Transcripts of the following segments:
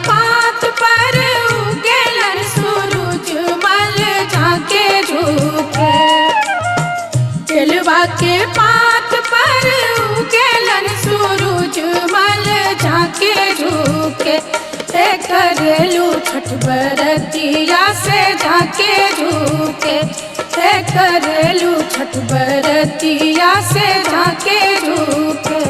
पात पर उगेलन सूरज मल झाके झुके। केलवा के पात पर उगेलन सूरज मल झाके झुके। करेलू छठ बरतिया से झाके झुके। करेलू छठ बरतिया से झाके झुके।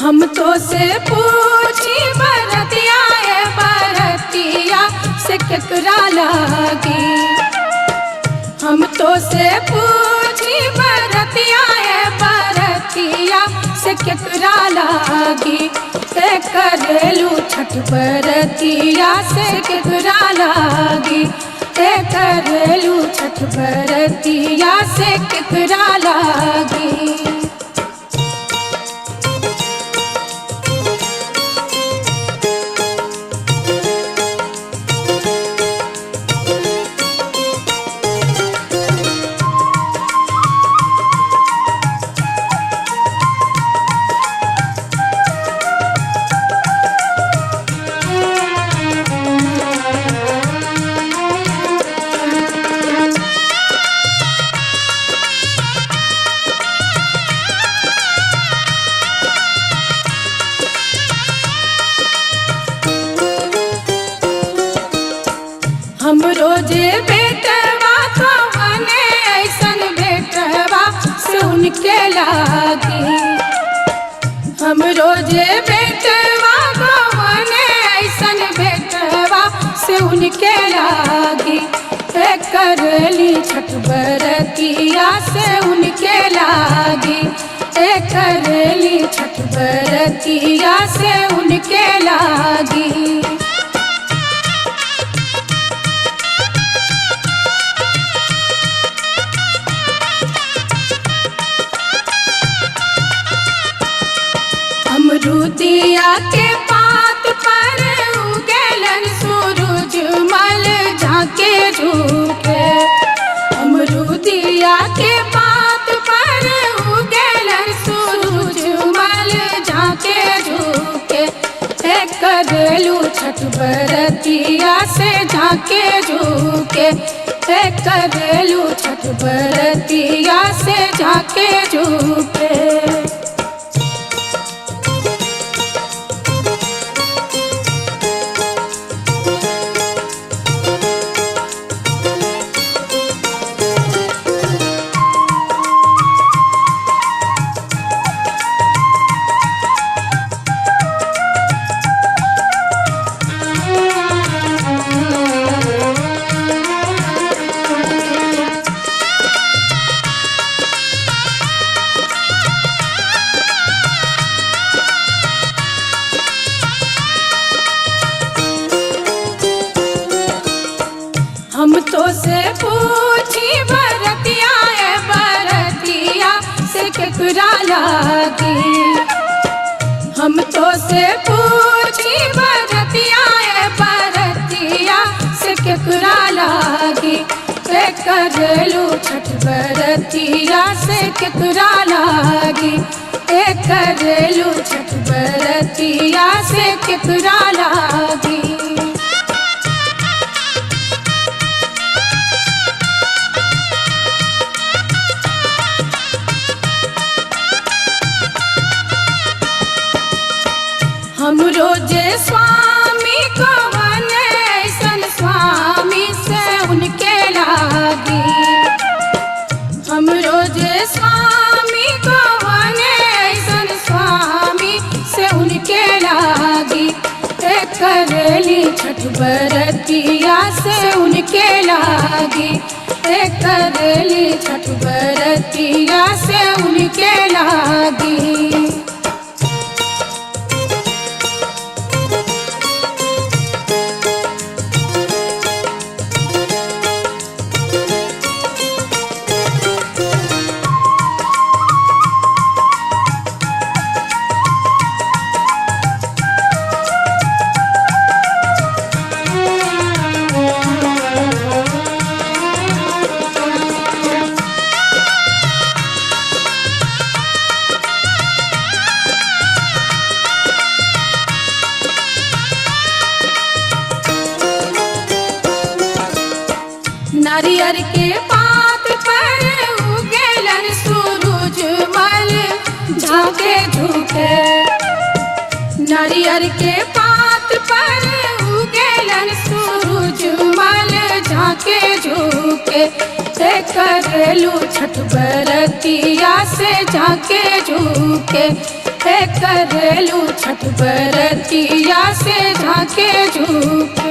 हम तो से पूछी बरतिया है बरतिया से केकरा लागी। हम तो से पूछी बरतिया है बरतिया से केकरा लागी। करेलू छठ बरतिया से केकरा लागी। करेलू छठ बरतिया से केकरा लागी। हम रोजे बेटवा कवने ऐसन बेटवा से उनके लागी। हम रोजे बेटवा कवने ऐसन बेटवा से उनके लागी। करली छठ बरतिया से उनके लागी। करली छठ बरतिया से उनके लागी। अमरूदिया के पात पर उगेलन सूरज मल झाके झुके। अमरूदिया के पात पर उगेलन सूरज मल झाके झुके। करेलू छठ बरतिया से झाके झुके। करेलू छठ बरतिया से झाके झुके। हम तो से पूछी बरतिया है बरतिया से केकरा लागी। हम तो से पूछी बरतिया है बरतिया से केकरा लागी। करेलू छठ बरतिया से केकरा लागी। करेलू छठ बरतिया से केकरा लागी। हम रोजे स्वामी कवने ऐसन स्वामी से उनके लागी। हम रोजे स्वामी कवने ऐसन स्वामी से उनके लागी। करली छठ बरतिया से उनके लागी। करली छठ बरतिया से उनके लागी। नारियर के पात पर उगेलन सूरज मल झाके झुके। नारियर के पात पर उगेलन सूरज मल झाके झुके। करेलू छठ बरतिया से झाके झुके। करेलू छठ बरतिया से झाके झुके।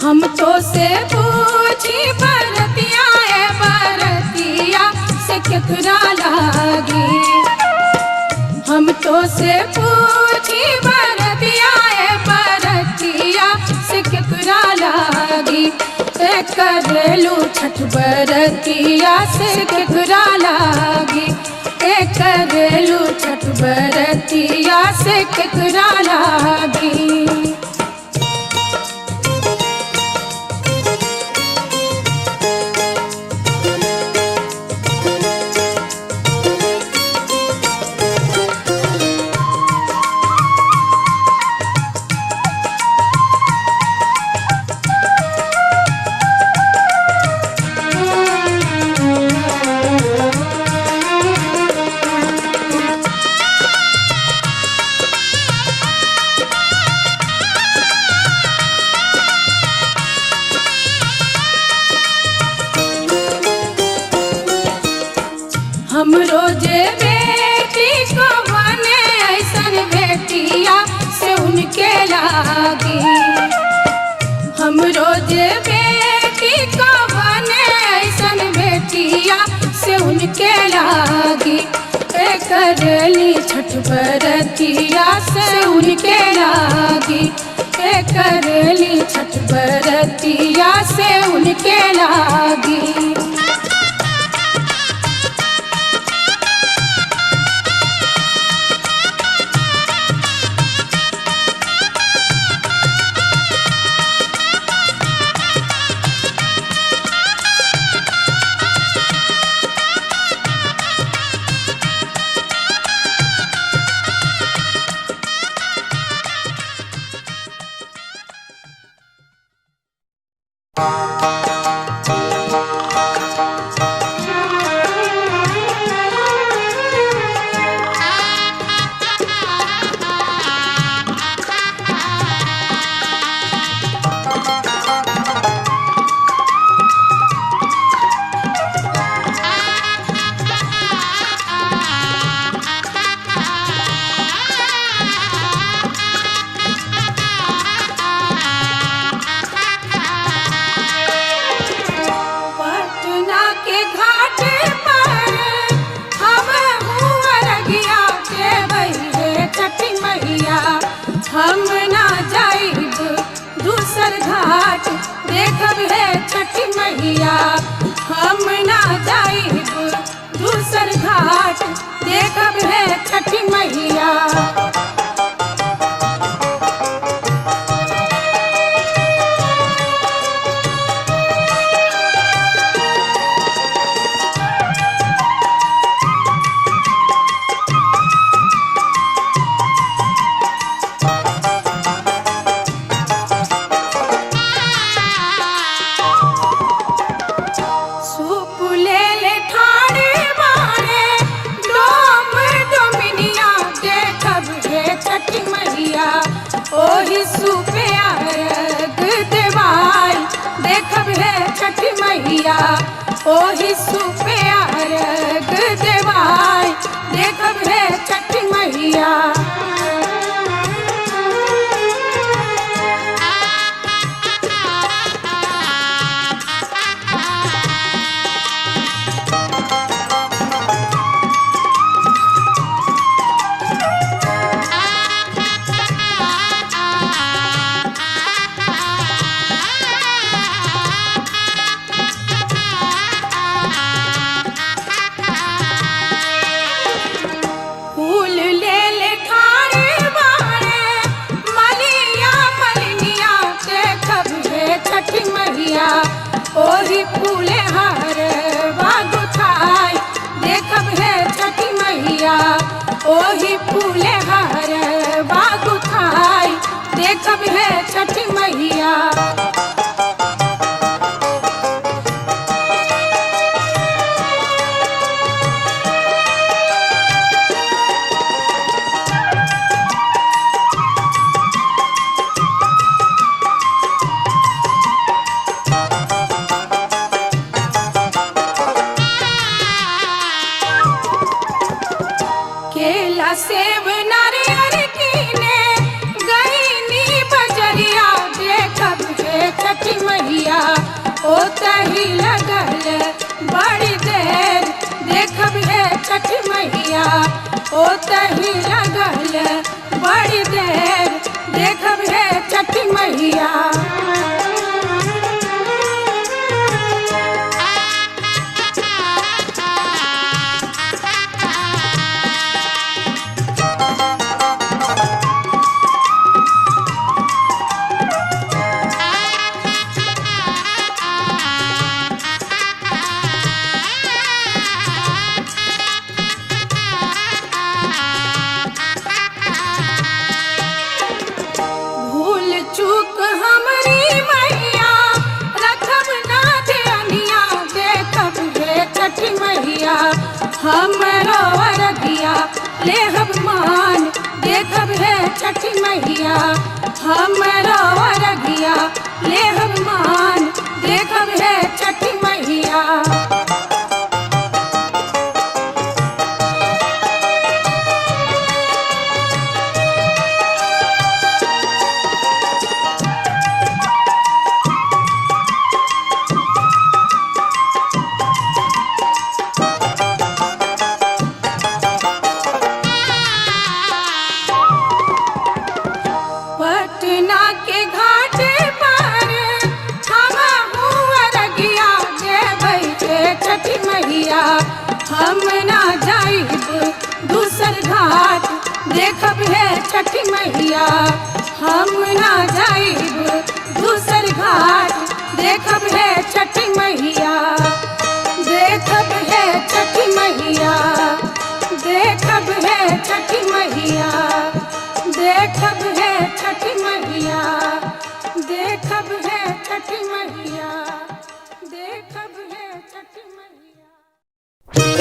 हम तो से पूछी बरतिया बरतिया से केकरा लागी। हम तो से पूछी बरतिया बरतिया से केकरा लागी। करेलू छठ बरतिया से केकरा लागी। करेलू छठ बरतिया से केकरा लागी। हम रोजे बेटी को बने ऐसन बेटिया से उनके लागी। हम रोजे बेटी को बने ऐसन बेटिया से उनके लागी। करेली छठ बरतिया से उनके लागी। करेली छठ बरतिया से उनके लागी। हम ना जाइब दूसर घाट देखब है छठ मैया। हम ना जाइब दूसर घाट देखब है छठ मैया। ओही सुपे अर्घ देवाई देखब है छठ मैया। ओही सुपे अर्घ देवाई देखब है छठ मैया। फूल ले ले मैया। भूल चूक हमरी मैया रखब ना ध्यानिया, देखब हे छठी मैया हमरो अरगिया लेहब मान, देखब हे छठी मैया हमरो अरगिया लेहब मान, देखब हे छठी मैया। पटना के घाट पर हमहू अरगिया देबै हे छठी मैया, हम ना जाइब दूसर घाट, देखब हे छठी मैया हम ना जाइब दूसर घाट, देखब हे छठी मैया। देखब हे छठी मैया, देखब हे छठी मैया, देखब हे छठी मैया, देखब हे छठी मैया, देखब हे छठी मैया।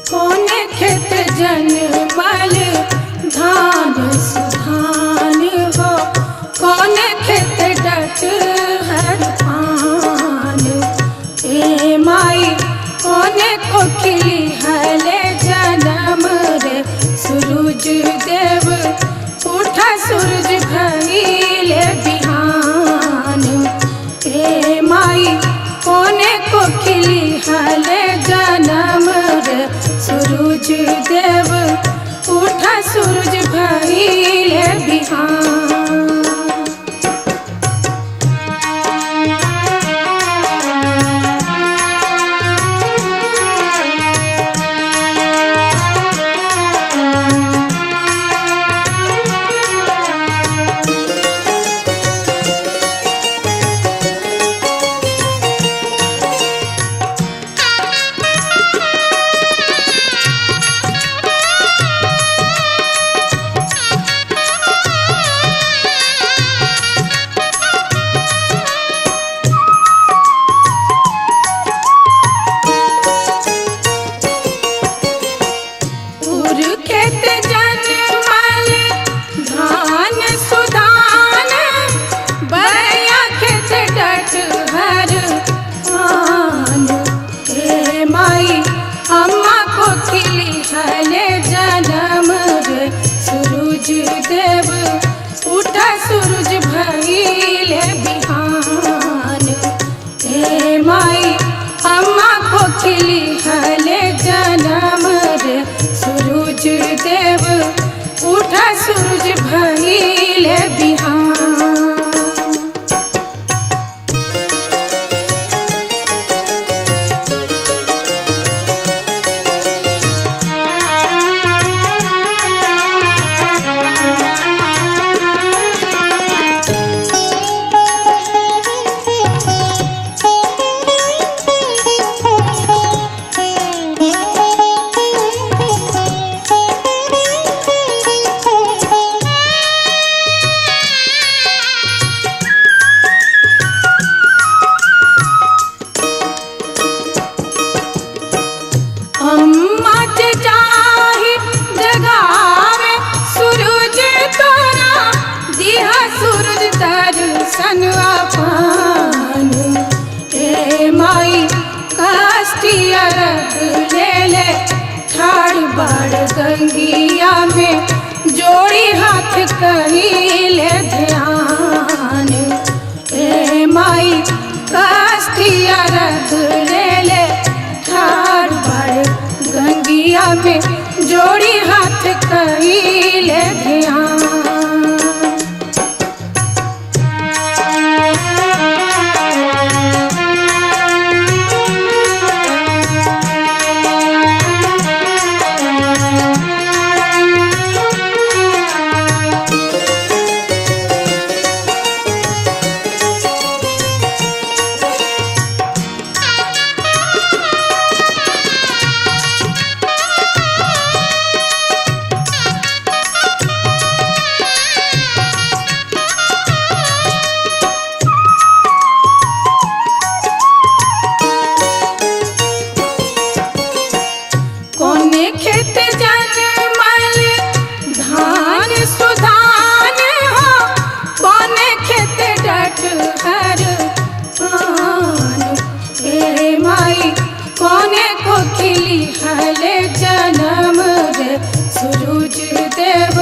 कोने खेत जनमल धान सुधान हो, कोने खेत डठहर पान, ए माई कोने कोकिली हले जन्म रे सूरज देव, उठा सूरज भइले बिहान, ए माई कोने कोकिली हले जन्म रे सूरज देव, उठा सूरज भइले बिहान। बाड़ गंगिया में जोड़ी हाथ कहिले ध्यान। ए माई काष्ठिया रख ले ले ठाड़ बाड़ गंगिया में जोड़ी हाथ कहिले ध्यान। सूरज देव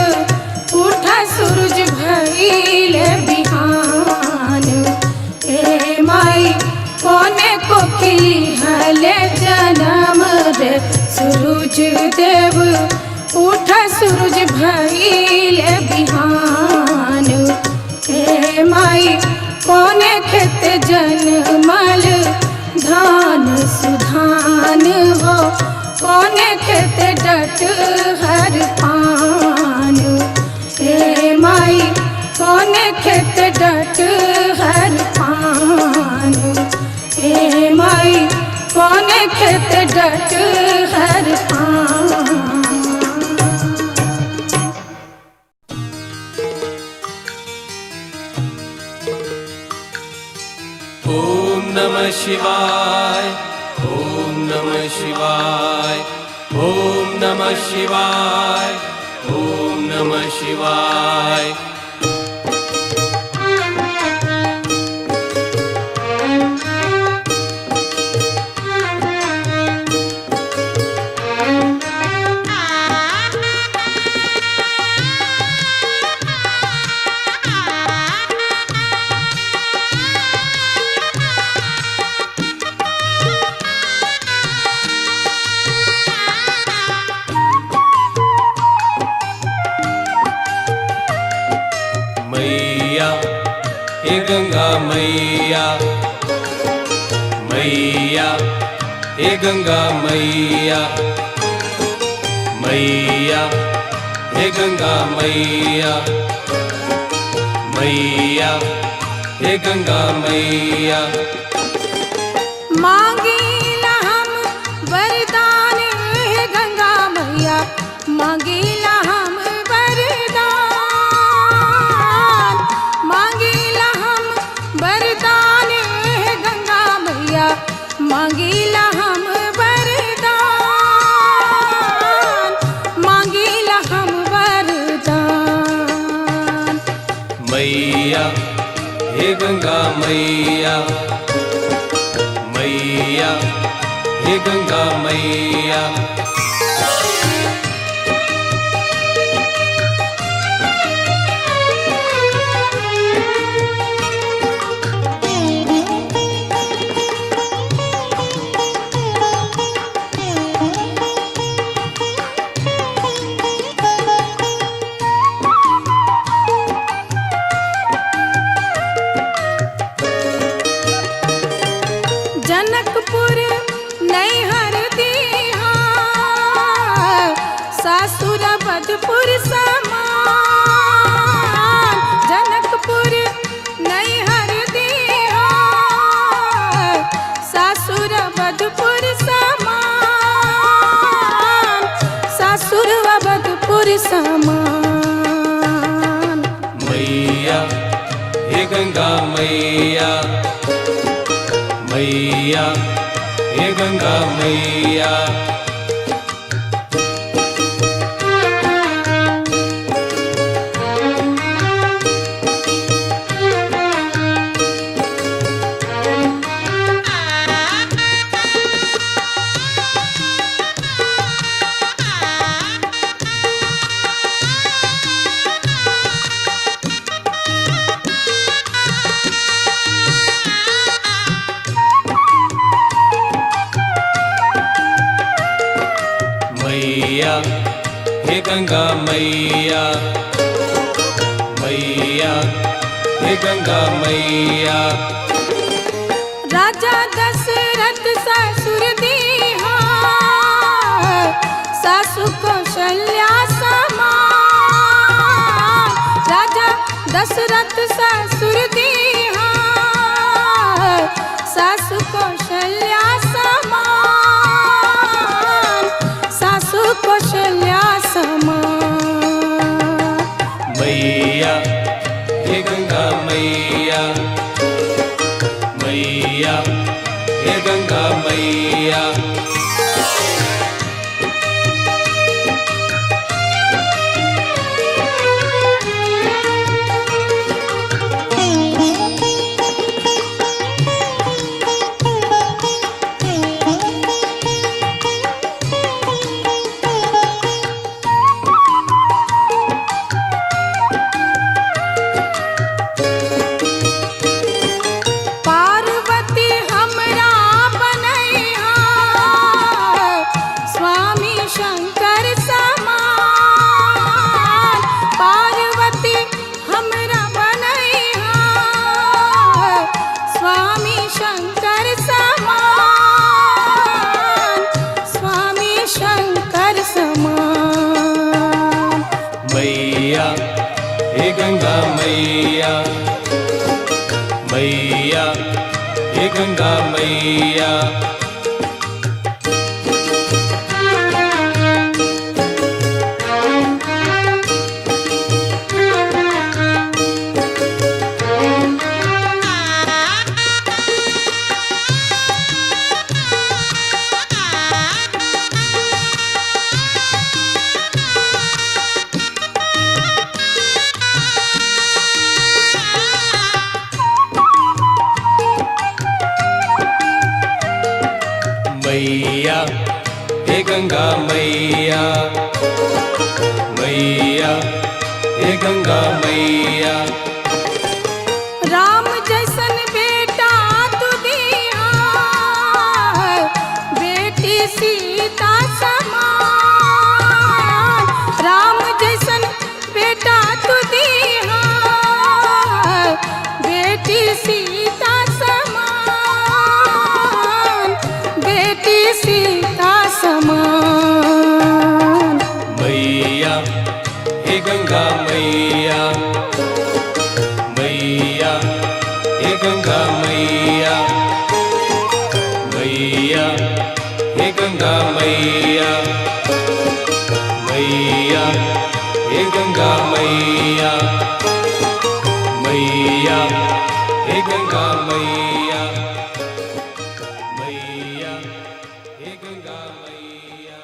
उठा सूरज भइले बिहान। ए माई कोने को खिले जन्म रे सूरज देव उठा सूरज भइले बिहान। ए माई कोने खेत जनमल धान सुधान हो कोने खेत डट हर पान। ए माई कोने खेत डट हर पान। ए माई कोने खेत डट हर पान। ओम नमः शिवाय, ओम नमः शिवाय, ओम नमः शिवाय, ओम नमः शिवाय। मैया हे गंगा मैया, मैया हे गंगा मैया, मैया हे गंगा मैया, मैया हे गंगा मैया। मांगीला हम वरदान हे गंगा मैया, मांगीला हम वरदान। मांगीला हम वरदान हे गंगा मैया, मांगीला हम वरदान। मांगीला हम वरदान। मैया हे गंगा मैया, मैया हे गंगा मैया। जनकपुर नैहर दीहा, सासुर बधपुर समान। जनकपुर नैहर दीहा, सासुर बधपुर समान। सासुर बधपुर समान। मैया हे गंगा मैया, मैया हे गंगा मैया। मैया हे गंगा मैया, मैया हे गंगा मैया। राजा दशरथ ससुर दीहा, सासु कौशल्या समान। राजा दशरथ ससुर दीहा, सासु कौशल्या समान, सासु कौशल्या समान। मैया हे गंगा मैया, मैया हे गंगा मैया। पार्वती हमरा बनैहा, स्वामी शंकर समान। पार्वती हमरा बनैहा, स्वामी शंकर समान, स्वामी शंकर समान। मैया हे गंगा मैया, मैया हे गंगा मैया। मैया हे गंगा मैया, मैया हे गंगा मैया। राम जैसन बेटा तू दिया, बेटी सीता समान। राम जैसन बेटा तू दिया, बेटी सीता समान, बेटी सीता समान। मैया हे गंगा मैया, मैया हे गंगा मैया, मैया हे गंगा मैया, मैया हे गंगा मैया, मैया हे गंगा मैया, मैया हे गंगा मैया।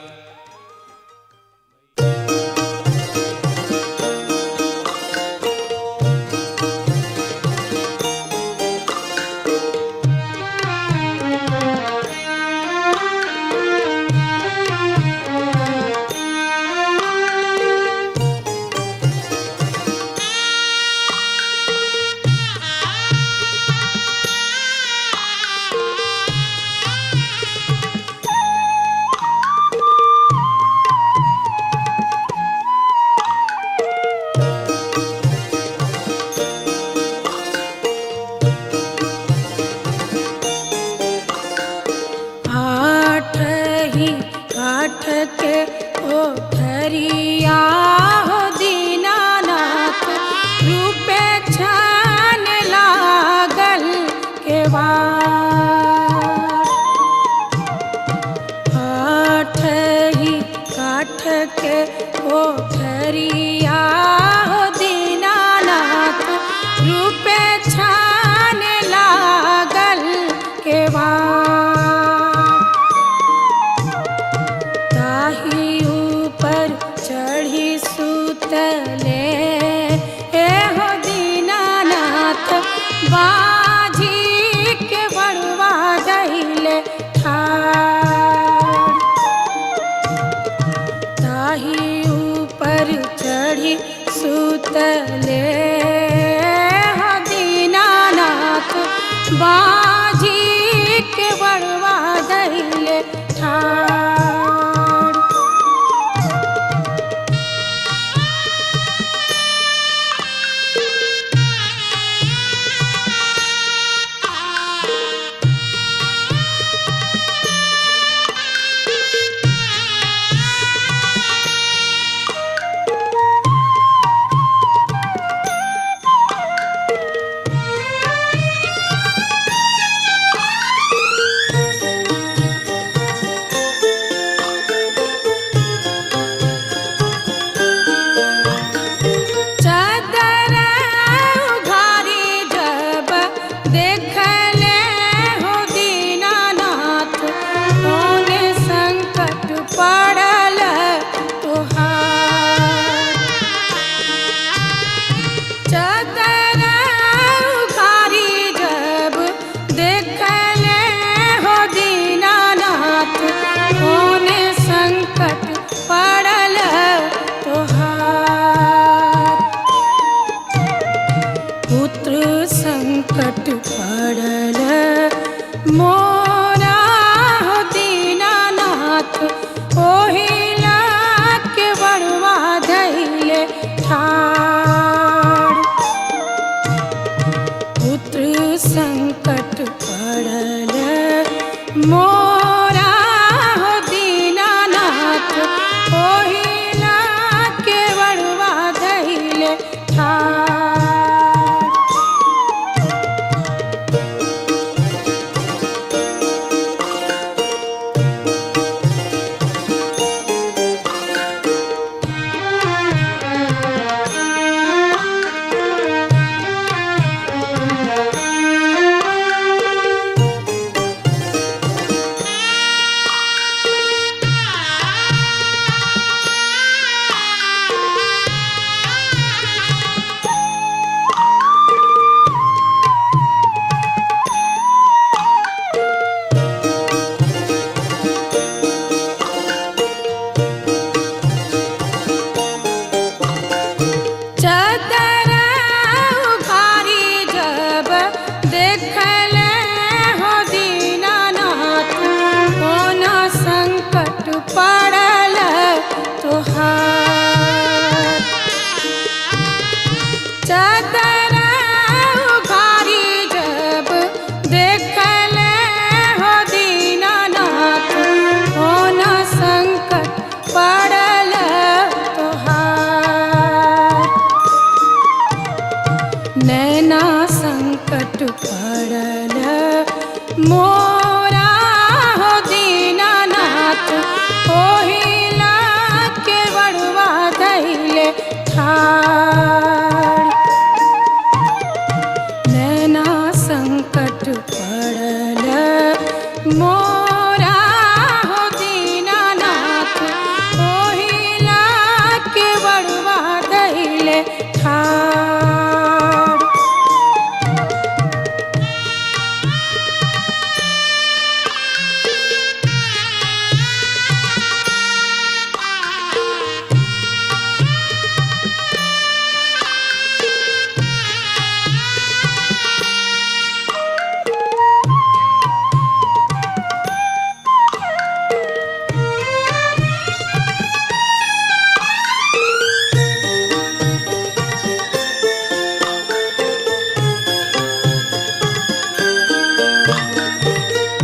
आठ ही काठ के ओठरिया हो दीनानाथ, रूपे छान लागल केवाड़। आठ ही काठ के ओठरिया हो दीनानाथ, रूपे छान लागल केवाड़। ताही ऊपर चढ़ी सुतले हो दीनानाथ, बाजी के बड़वा दहिले ठाड़। ताही ऊपर चढ़ी सुतले हो दीनानाथ, बाजी के बड़वा दहिले ठाड़। ठाड़।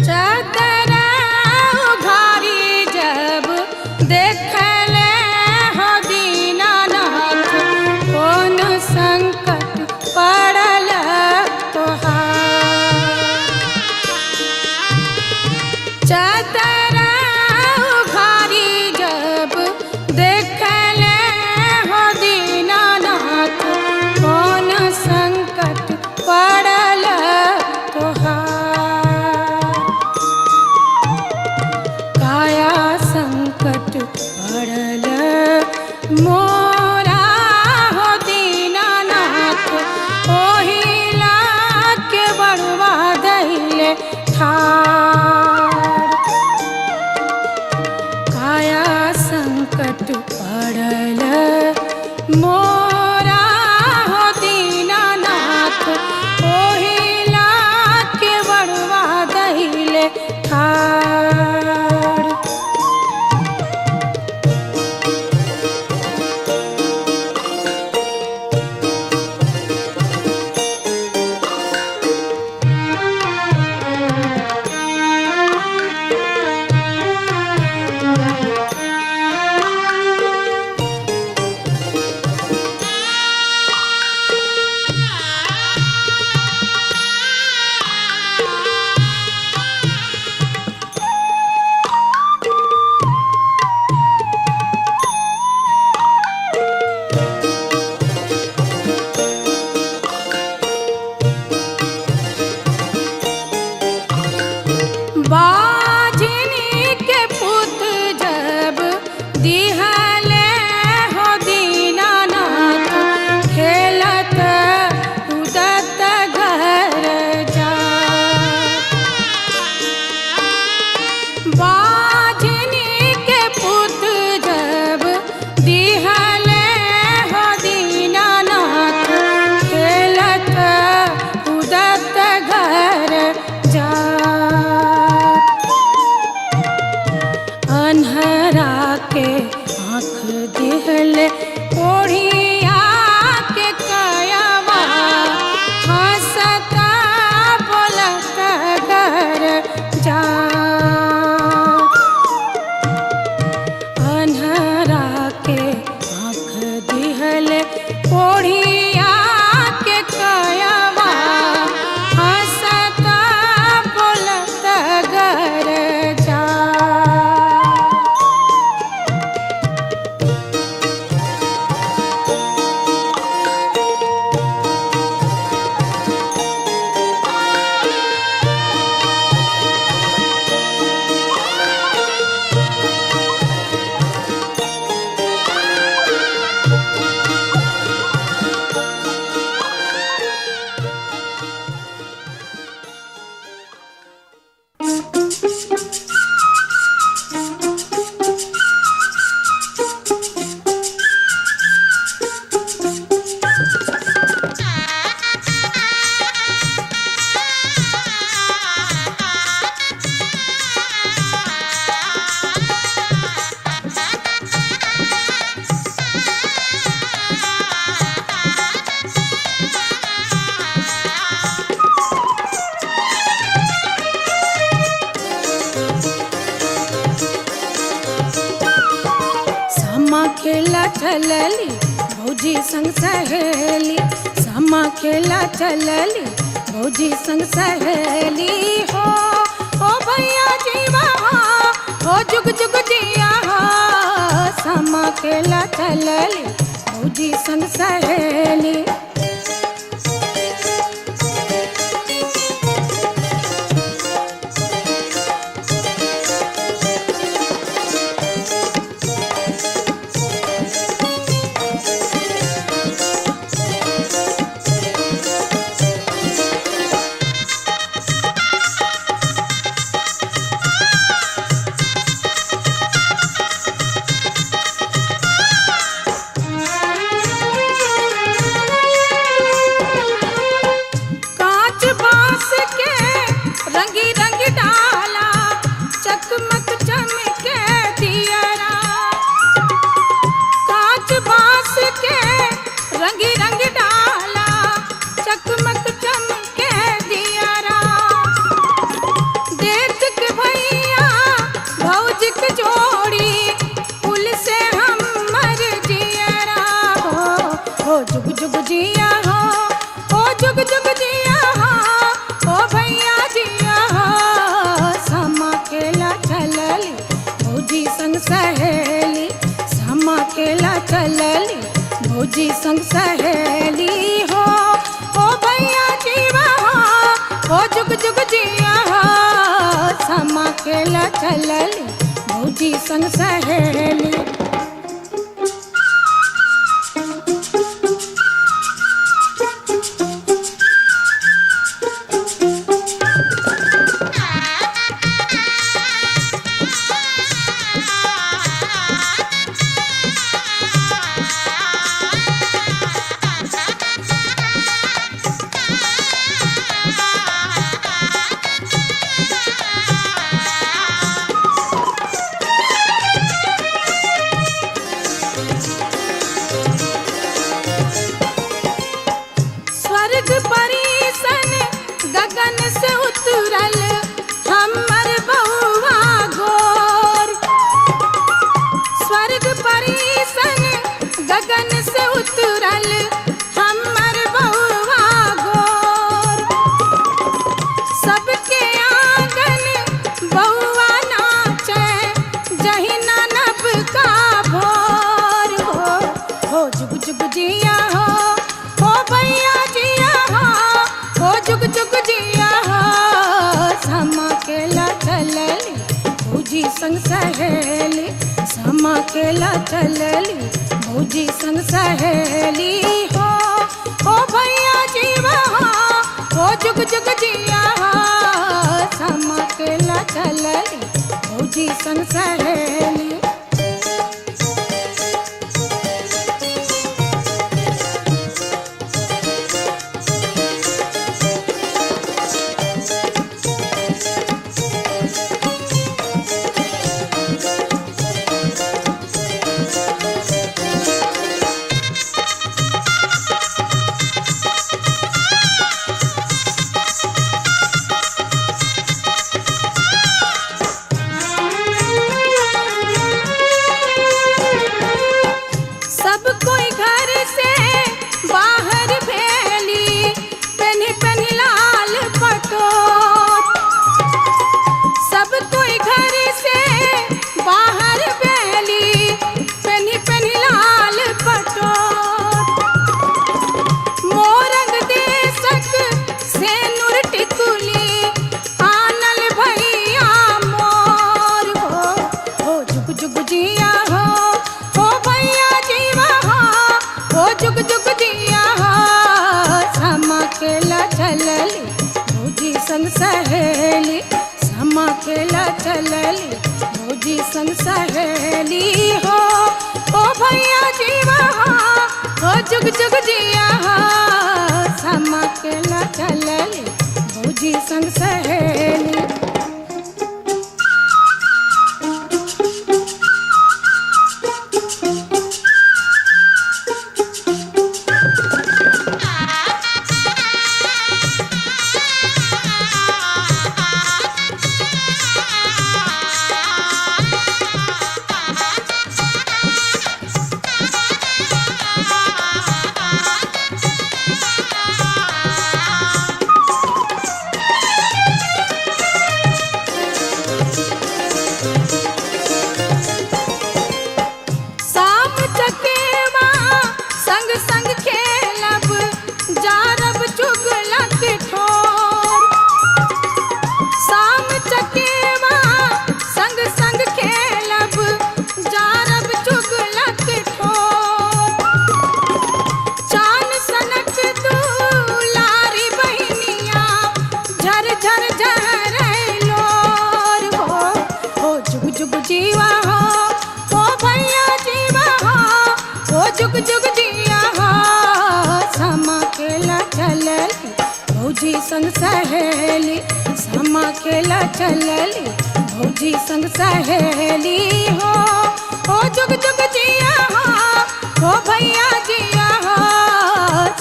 चादर उघारी जब देखले हो दीनानाथ, कौन संकट पड़ल तोहार। चादर उघारी जब देखले हो दीनानाथ, कौन संकट पड़ल तोहार। काया संकट पड़ल मोरा हो दीनानाथ, ओहिला के बड़वा दैले ठाड़। काया संकट पड़ल मोरा हो दीनानाथ, ओहिला के बड़वा दैले ठाड़। बाझनी के पुत जब दिहले हो दीनानाथ, खेलत कूदत घर जा। बाझनी के पुत जब दिहले हो दीनानाथ, खेलत कूदत घर जा। अन्हरा के आँख दिहले ओढ़िया के कायावा, हंसता बोलत घर जा। अन्हरा के आँख दिहले ओढ़िया के कायावा, हंसता बोलत घर जा। खेला चलली भौजी संग सहेली, सामा खेला चलली भौजी संग सहेली। हो भैया जीवा हो जुग जुग जिया हो, सामा खेला चलली भौजी संग सहेली। चलली भौजी संग सहेली हो। ओ भैया जीवा हो जुग जुग जिया हो, समा खेला चलली भौजी संग सहेली। स्वर्ग परीसन गगन से उतरल हमर बउआ गोर। स्वर्ग परीसन गगन से उतरल हमर बउआ गोर। सबके आंगन बउआ नाचे जही ननब का भोर हो जुग जुग जिया हो भैया जिया हो जुग जुग जिया हो, समा खेला चलली भौजी संग सहेली। समा खेला चलली भौजी संग सहेली हो। ओ भैया जीवा हो जुग जुग जिया हो, समा खेला चलली भौजी संग सहेली। सब कोई घर से बाहर भेली पेन्ही पेन्ही लाल पटोर। सब कोई घर से बाहर भेली पेन्ही पेन्ही लाल पटोर। मोरंग देशक से नूर टिकुली आनल भैया मोर हो जुग जुग जिया हो भैया जीवा हो जुग जुग जिया हो, समा खेला चलली भौजी संग सहेली। समा खेला चलली भौजी संग सहेली हो। ओ भैया जीवा हो जुग जुग जिया हो, समा खेला चलली भौजी संग सहेली। शाम चकेवा संग संग खेलब जारब चुगलक ठोर। शाम चकेवा संग संग खेलब जारब चुगलक ठोर। चान सनक दुलारी बहिनिया झर झर झरैलोर हो जुग जुग जीवा हो भैया जीवा हो जुग जुग जिया हो, समा खेला चलली भौजी संग सहेली। समा खेला चलली भौजी संग सहेली हो जुग जुग जिया हो भैया जिया हो,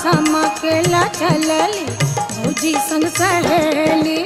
समा खेला चलली भौजी संग सहेली।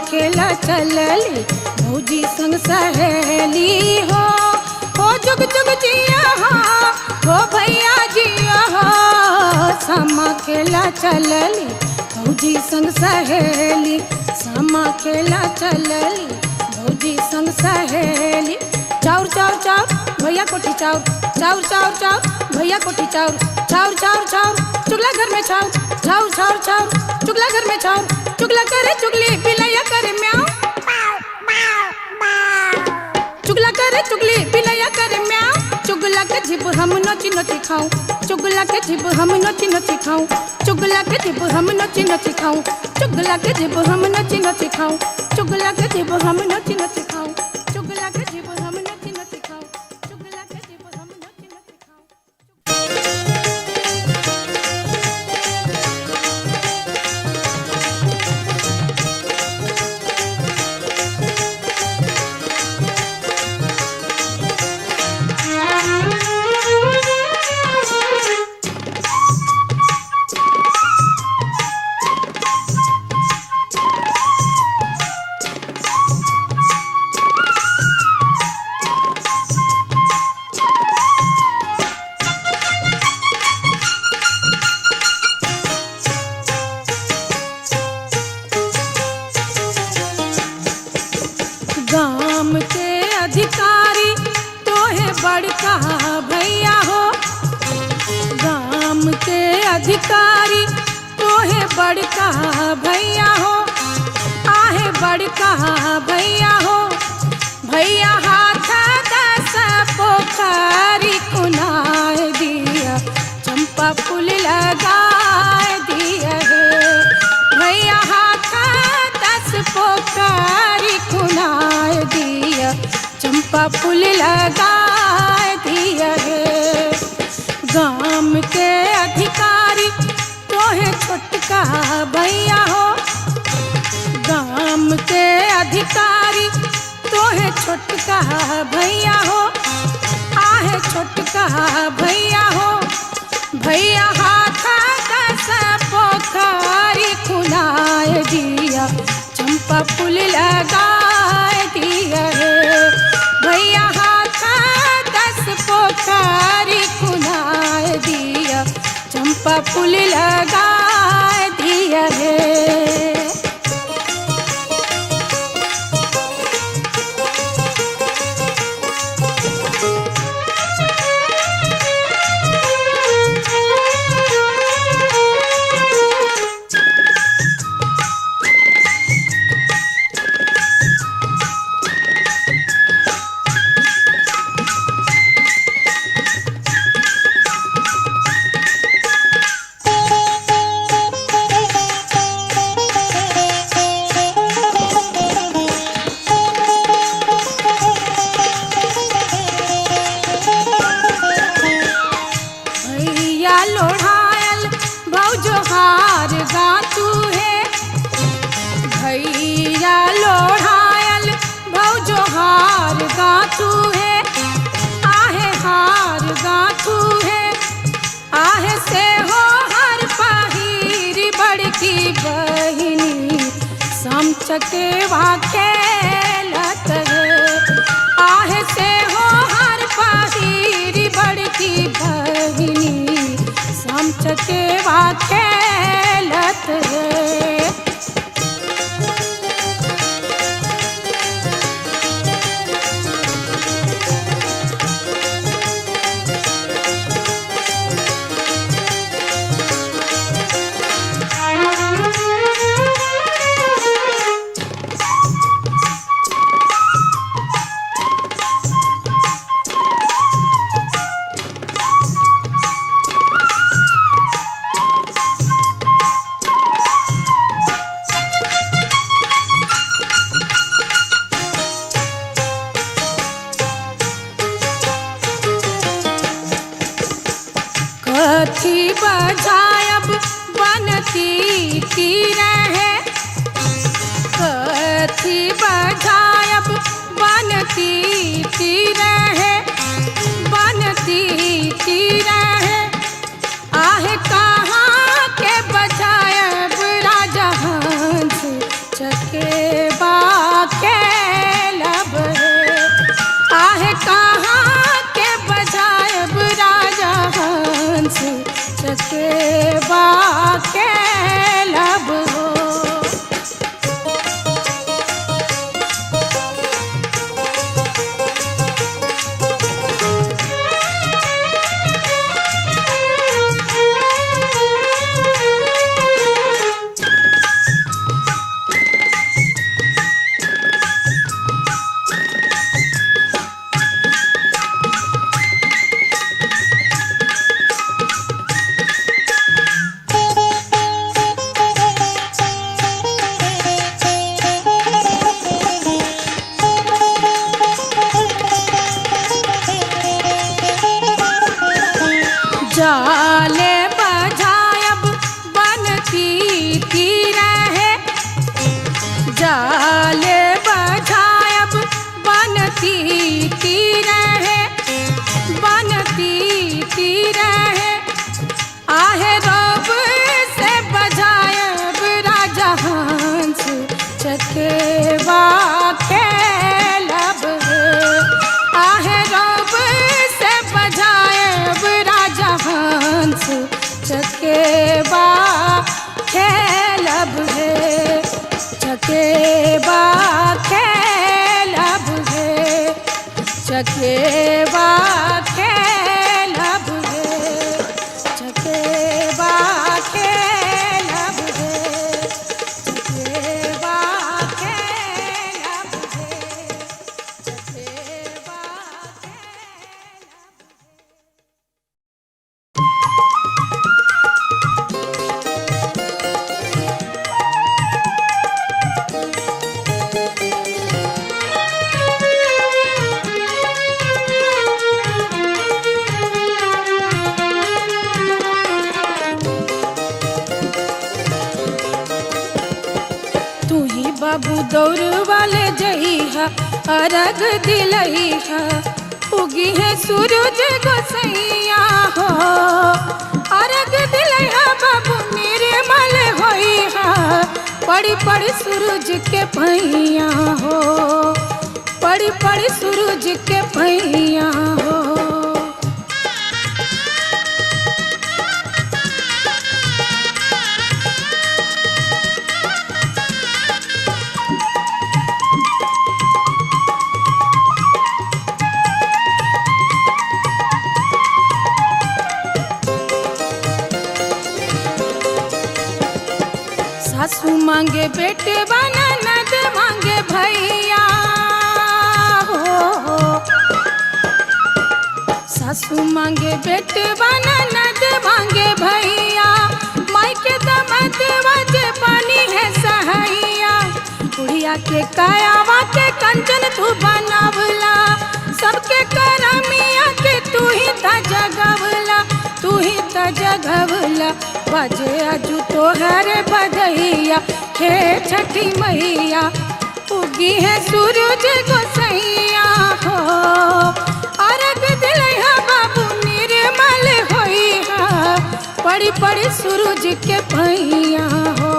खेला चलली भौजी संग सहेली हो जुग जुग जिया हो भैया जिया हो समा खेला चलली भौजी संग सहेली समा खेला चलली भौजी संग सहेली चाउर चाउर चाउर भैया कोठी चाउर चाउर चाउर चाउर भैया कोठी चाउर चाउर चाउर चाउर चुगला घर में चाउर चाउर चाउर चाउर चुगला घर में चाउर चुगला करे चुगली बिलैया करे म्याऊ चुगला करे चुगली बिलैया करे म्याऊ चुगला के जिब हम नोची नोची खाऊं चुगला के जिब हम नोची नोची खाऊं चुगला के जिब हम नोची नोची खाऊं चुगला के जिब हम नोची नोची खाऊं चुगला के जिब हम नोची नोची खाऊं चुगला के जिब हम नोची नोची खाऊं चुगला के जिब हम नोची नोची खाऊं गाम के अधिकारी तो है बड़का भैया हो गाम के अधिकारी तो है बड़का भैया हो आहे बड़का भैया हो भैया हाथ दस पोखरी कुनाए दिया चंपा फूल लगाए दिया है भैया हाथ दस पोखरी कुनाए दिया चंपा फूल लगाए दिया है गाम के अधिकारी तो है छोटका भैया हो गाम के अधिकारी तो है छोटका भैया हो आहे छोटका भैया हो भैया हाथ दस पोखरी खुनाए दिया चंपा फूल लगाए दिया है भैया हाथ दस पोखरी खुनाए दिया चंपा फूल लगाए दिया है लोढ़ायल भौजो हार गातू है भैया लोढ़ायल भौजो हार गातू है आहे हार गातू है आहे से हो हर पाहिर बड़की बहिनी समचके खेलत है आहे से हो हर पाहिर बड़की बहिनी समचके खेलत है कथी बजायब बनती की रहे कथी बजायब बनती की रहे बनती की रहे आहे कहाँ के बजायब राजा हंस चके चकेवा खेलब रे, चकेवा खेलब रे, चकेवा खेलब रे, चकेवा खेलब। तू ही बाबू दौड़ वाले जइहा, अरग दिलइहा, उगी है सूरज गोसैया हो। अरग दिलइहा बाबू निर्मल होइहा, पड़ी पड़ी सूरज के पैया हो, पड़ी पड़ी सूरज के पैया हो। सासू मांगे बेटे बना, ननद मांगे भैया हो। सासू मांगे बेटे बना, ननद मांगे भैया, माई के दमद वजे पानी है सहैया। बुढ़िया के कायावा के कंचन तू बनावला, सबके करमिया के तू ही त जगवला, तू ही त जगवला। बजे आजू तोहर बधैया, हे छठी मैया, उगी है सूरज गोसैया हो। अरग दिलैहा बाबू निर्मल होइहा, पड़ी पड़ी सूरज के पैया हो,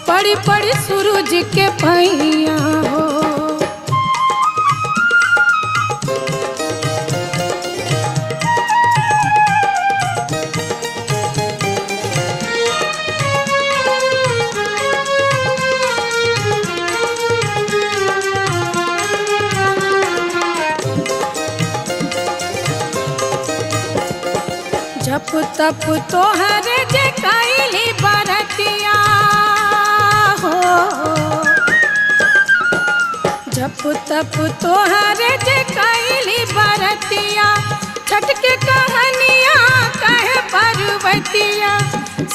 पड़ी पड़ी सूरज के पैया हो। जप तप तोहरे जे कैली बरतिया हो। जप तप तोहरे जे कैली बरतिया, छठ के कहानिया कहे पर्वतिया।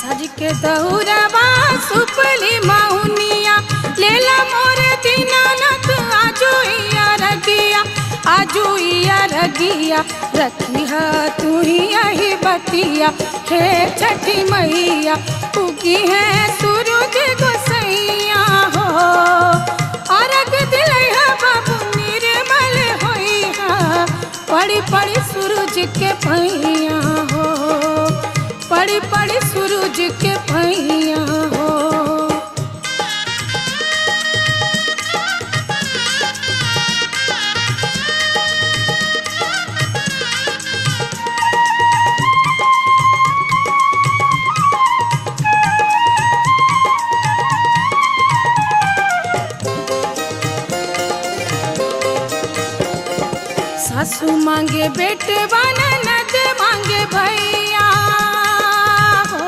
सज के दौड़वा सुपली महुनिया, लेला मोरे दीनानाथ आजू इया रगिया, आजू इया रगिया। रखिया तू ही यही बतिया, हे छठी मैया, उगी है सूरज गोसैया हो। अरग दिलैहा बाबू निर्मल होइहा, पड़ी पड़ी सूरज के पैया हो, पड़ी पड़ी सूरज के पैया हो। सासू मांगे बेटे बना, ननद मांगे भैया हो।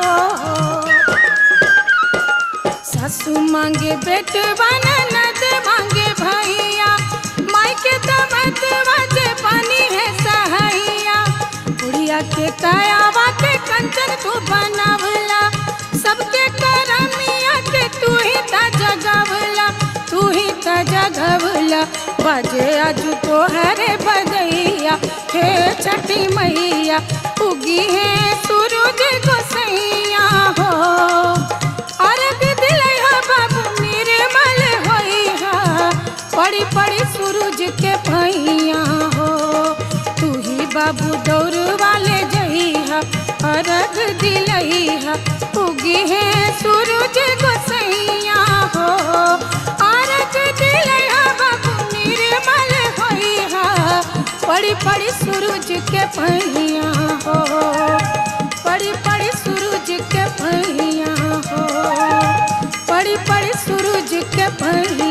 सासू मांगे बेटे बना, ननद मांगे भैया, माई के दमद वजे पानी है सहैया। बुढ़िया के कायावा के कंचन तू बनावला, सबके करमिया के तू ही त जगवला, तू ही त जगवला। बजे आजू तोहरे बधैया, हे छठी मैया, उगी है सूरज गोसैया हो। अरग दिलैहा बाबू निर्मल होइहा, पड़ी पड़ी सूरज के पैया हो। तू ही बाबू दौड़ वाले जइहा, अरग दिलैहा, उगी है सूरज गोसैया हो। अरग दिलैहा बाबू निर्मल होइहा, पड़ी पड़ी सूरज के पैया हो, पड़ी पड़ी सूरज के पैया हो, पड़ी पड़ी सूरज के पैया।